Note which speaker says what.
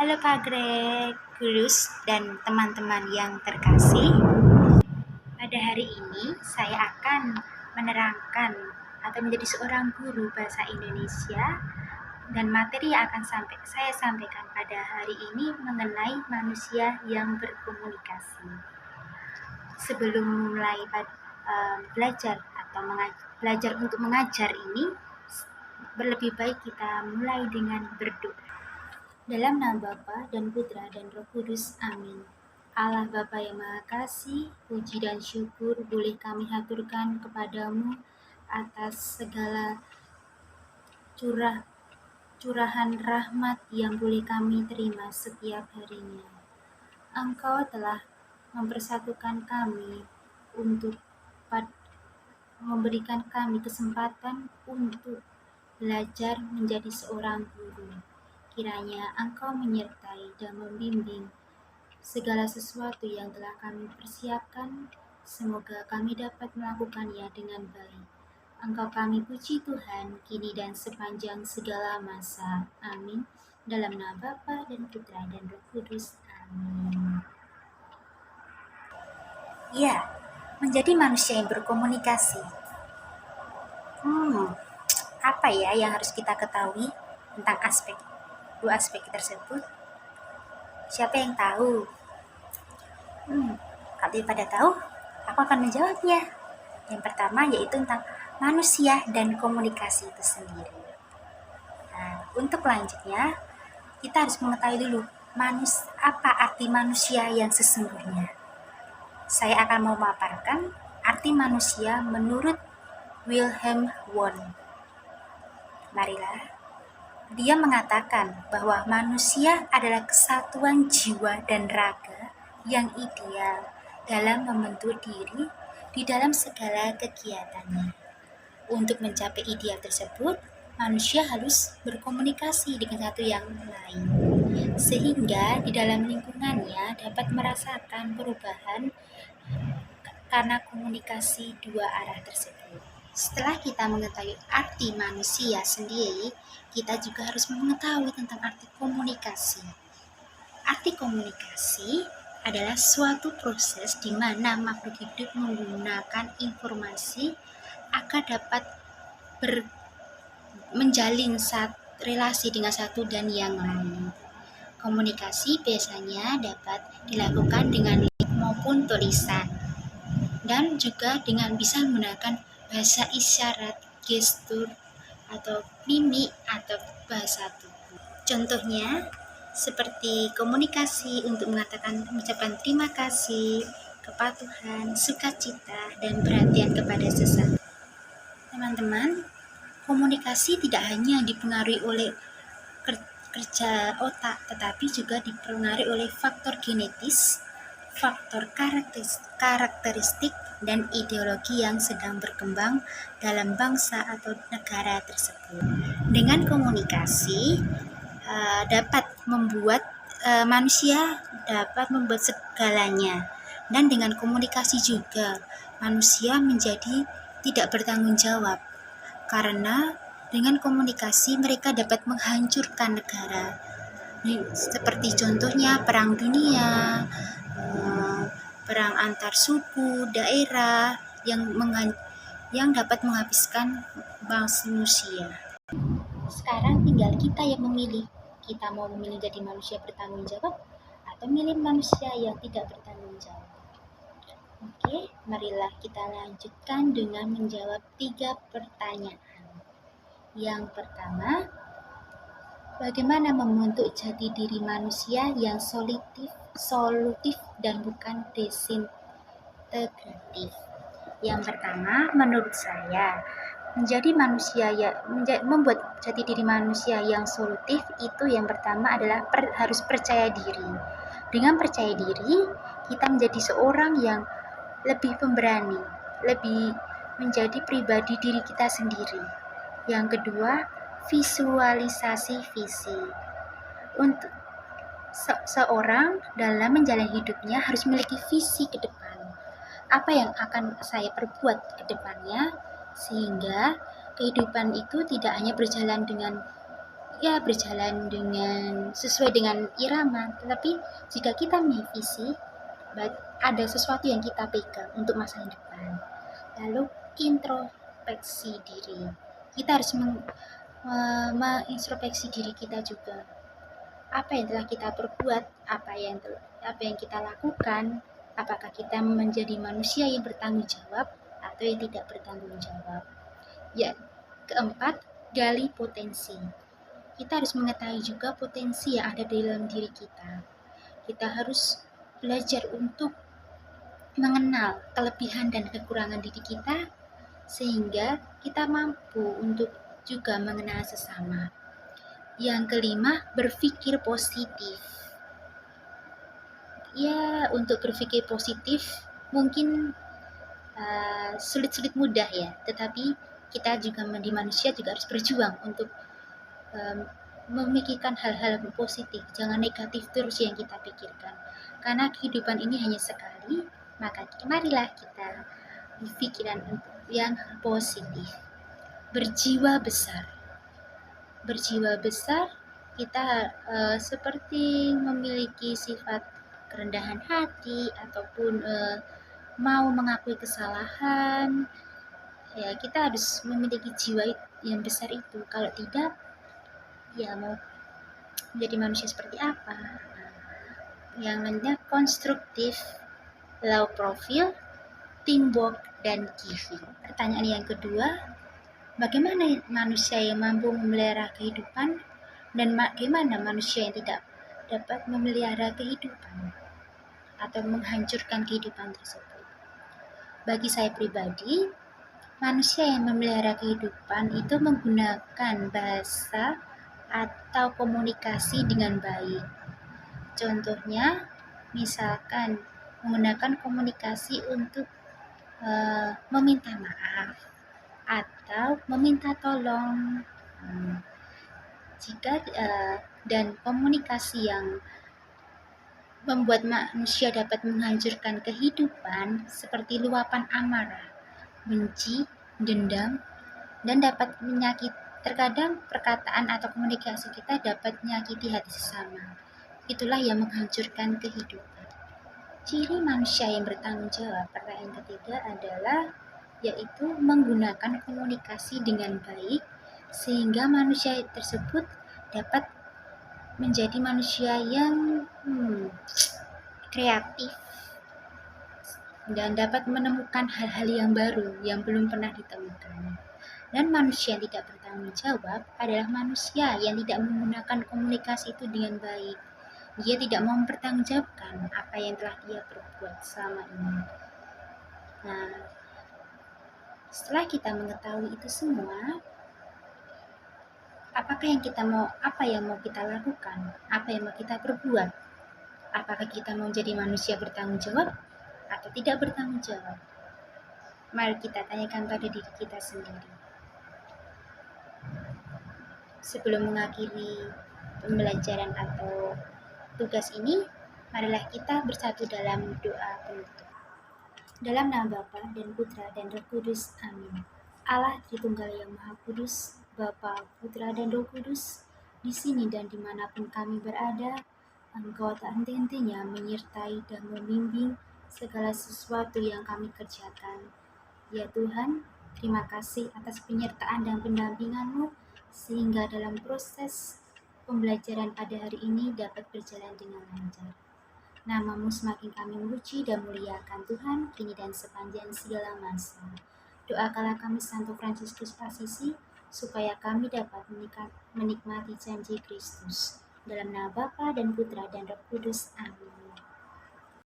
Speaker 1: Halo Kak Gregorius dan teman-teman yang terkasih. Pada hari ini saya akan menerangkan atau menjadi seorang guru bahasa Indonesia dan materi yang akan saya sampaikan pada hari ini mengenai manusia yang berkomunikasi. Sebelum mulai belajar atau belajar untuk mengajar ini, lebih baik kita mulai dengan berdoa. Dalam nama Bapa dan Putra dan Roh Kudus, amin. Allah Bapa yang Maha Kasih, puji dan syukur boleh kami haturkan kepadamu atas segala curahan rahmat yang boleh kami terima setiap harinya. Engkau telah mempersatukan kami untuk memberikan kami kesempatan untuk belajar menjadi seorang guru. Kiranya Engkau menyertai dan membimbing segala sesuatu yang telah kami persiapkan. Semoga kami dapat melakukannya dengan baik. Engkau kami puji Tuhan, kini dan sepanjang segala masa. Amin. Dalam nama Bapa dan Putra dan Roh Kudus. Amin. Ya, menjadi manusia yang berkomunikasi. Apa ya yang harus kita ketahui tentang dua aspek tersebut? Siapa yang tahu? Kalau pada tahu, aku akan menjawabnya. Yang pertama yaitu tentang manusia dan komunikasi itu sendiri. Nah, untuk selanjutnya, kita harus mengetahui dulu apa arti manusia yang sesungguhnya. Saya akan memaparkan arti manusia menurut Wilhelm Wundt. Marilah. Dia mengatakan bahwa manusia adalah kesatuan jiwa dan raga yang ideal dalam membentuk diri di dalam segala kegiatannya. Untuk mencapai ideal tersebut, manusia harus berkomunikasi dengan satu yang lain, sehingga di dalam lingkungannya dapat merasakan perubahan karena komunikasi dua arah tersebut. Setelah kita mengetahui arti manusia sendiri, kita juga harus mengetahui tentang arti komunikasi. Arti komunikasi adalah suatu proses di mana makhluk hidup menggunakan informasi agar dapat menjalin relasi dengan satu dan yang lain. Komunikasi biasanya dapat dilakukan dengan lirik maupun tulisan, dan juga dengan bisa menggunakan bahasa isyarat, gestur, atau mimik atau bahasa tubuh. Contohnya seperti komunikasi untuk mengucapkan terima kasih, kepatuhan, sukacita, dan perhatian kepada sesama. Teman-teman, komunikasi tidak hanya dipengaruhi oleh kerja otak, tetapi juga dipengaruhi oleh faktor genetis, faktor karakteristik, dan ideologi yang sedang berkembang dalam bangsa atau negara tersebut. Dengan komunikasi dapat membuat manusia dapat membuat segalanya, dan dengan komunikasi juga manusia menjadi tidak bertanggung jawab, karena dengan komunikasi mereka dapat menghancurkan negara. Seperti contohnya perang dunia, perang antar suku, daerah yang dapat menghabiskan manusia. Sekarang tinggal kita yang memilih. Kita mau memilih jadi manusia bertanggung jawab atau milih manusia yang tidak bertanggung jawab. Oke, marilah kita lanjutkan dengan menjawab 3 pertanyaan. Yang pertama, bagaimana membentuk jati diri manusia yang solutif dan bukan desintegratif? Yang pertama, menurut saya, membuat jati diri manusia yang solutif itu yang pertama adalah harus percaya diri. Dengan percaya diri, kita menjadi seorang yang lebih pemberani, lebih menjadi pribadi diri kita sendiri. Yang kedua, visualisasi visi. Untuk seorang dalam menjalani hidupnya harus memiliki visi ke depan. Apa yang akan saya perbuat ke depannya, sehingga kehidupan itu tidak hanya berjalan dengan ya berjalan dengan sesuai dengan irama. Tetapi jika kita punya visi, ada sesuatu yang kita pegang untuk masa depan. Lalu introspeksi diri. Kita harus mengintrospeksi diri kita juga. Apa yang telah kita perbuat, apa yang kita lakukan, apakah kita menjadi manusia yang bertanggung jawab atau yang tidak bertanggung jawab. Ya, keempat, gali potensi. Kita harus mengetahui juga potensi yang ada di dalam diri kita. Kita harus belajar untuk mengenal kelebihan dan kekurangan diri kita, sehingga kita mampu untuk juga mengenal sesama. Yang kelima, berpikir positif. Ya, untuk berpikir positif mungkin sulit-sulit mudah ya, tetapi kita juga menjadi manusia juga harus berjuang untuk memikirkan hal-hal positif, jangan negatif terus yang kita pikirkan, karena kehidupan ini hanya sekali. Maka marilah kita berpikiran yang positif, berjiwa besar. Kita seperti memiliki sifat kerendahan hati ataupun mau mengakui kesalahan. Ya, kita harus memiliki jiwa yang besar itu. Kalau tidak, ya mau menjadi manusia seperti apa? Yang lainnya konstruktif, low profile, teamwork, dan giving. Pertanyaan yang kedua, bagaimana manusia yang mampu memelihara kehidupan dan bagaimana manusia yang tidak dapat memelihara kehidupan atau menghancurkan kehidupan tersebut? Bagi saya pribadi, manusia yang memelihara kehidupan itu menggunakan bahasa atau komunikasi dengan baik. Contohnya, misalkan menggunakan komunikasi untuk meminta maaf atau meminta tolong. Jika dan komunikasi yang membuat manusia dapat menghancurkan kehidupan seperti luapan amarah, benci, dendam, dan dapat menyakiti. Terkadang perkataan atau komunikasi kita dapat menyakiti hati sesama. Itulah yang menghancurkan kehidupan. Ciri manusia yang bertanggung jawab, pertanyaan ketiga adalah yaitu menggunakan komunikasi dengan baik sehingga manusia tersebut dapat menjadi manusia yang kreatif dan dapat menemukan hal-hal yang baru yang belum pernah ditemukan. Dan manusia yang tidak bertanggung jawab adalah manusia yang tidak menggunakan komunikasi itu dengan baik. Dia tidak mau mempertanggungjawabkan apa yang telah dia perbuat selama ini. Nah, setelah kita mengetahui itu semua, apa yang mau kita lakukan? Apa yang mau kita perbuat? Apakah kita mau jadi manusia bertanggung jawab atau tidak bertanggung jawab? Mari kita tanyakan pada diri kita sendiri. Sebelum mengakhiri pembelajaran atau tugas ini, marilah kita bersatu dalam doa penutup. Dalam nama Bapa dan Putra dan Roh Kudus, amin. Allah Tritunggal yang Maha Kudus, Bapa, Putra, dan Roh Kudus, di sini dan dimanapun kami berada, Engkau tak henti-hentinya menyertai dan membimbing segala sesuatu yang kami kerjakan. Ya Tuhan, terima kasih atas penyertaan dan pendampingan-Mu, sehingga dalam proses pembelajaran pada hari ini dapat berjalan dengan lancar. Nama-Mu semakin kami memuji dan muliakan Tuhan, kini dan sepanjang segala masa. Doakanlah kami Santo Fransiskus Asisi, supaya kami dapat menikmati janji Kristus. Dalam nama Bapa dan Putra dan Roh Kudus, amin.